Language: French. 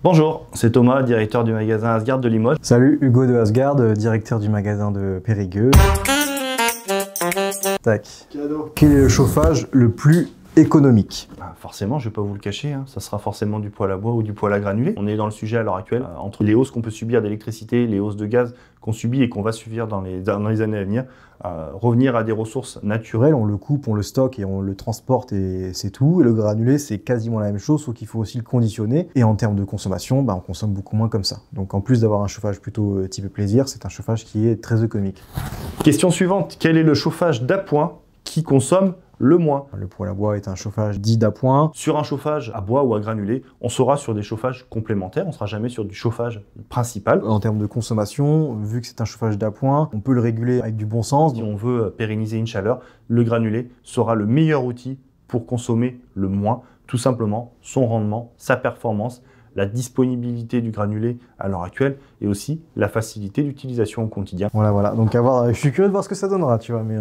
Bonjour, c'est Thomas, directeur du magasin Asgard de Limoges. Salut, Hugo de Asgard, directeur du magasin de Périgueux. Tac. Cadeau. Quel est le chauffage le plus économique? Forcément, je ne vais pas vous le cacher, ça sera forcément du poêle à bois ou du poêle à granulés. On est dans le sujet à l'heure actuelle, entre les hausses qu'on peut subir d'électricité, les hausses de gaz qu'on subit et qu'on va subir dans les années à venir, revenir à des ressources naturelles. On le coupe, on le stocke et on le transporte et c'est tout. Et le granulé, c'est quasiment la même chose, sauf qu'il faut aussi le conditionner. Et en termes de consommation, on consomme beaucoup moins comme ça. Donc en plus d'avoir un chauffage plutôt type plaisir, c'est un chauffage qui est très économique. Question suivante, quel est le chauffage d'appoint qui consomme le moins? Le poêle à bois est un chauffage dit d'appoint. Sur un chauffage à bois ou à granulés, on sera sur des chauffages complémentaires, on ne sera jamais sur du chauffage principal. En termes de consommation, vu que c'est un chauffage d'appoint, on peut le réguler avec du bon sens. Si on veut pérenniser une chaleur, le granulé sera le meilleur outil pour consommer le moins, tout simplement son rendement, sa performance, la disponibilité du granulé à l'heure actuelle et aussi la facilité d'utilisation au quotidien. Voilà. Donc à voir, je suis curieux de voir ce que ça donnera, tu vois, mais...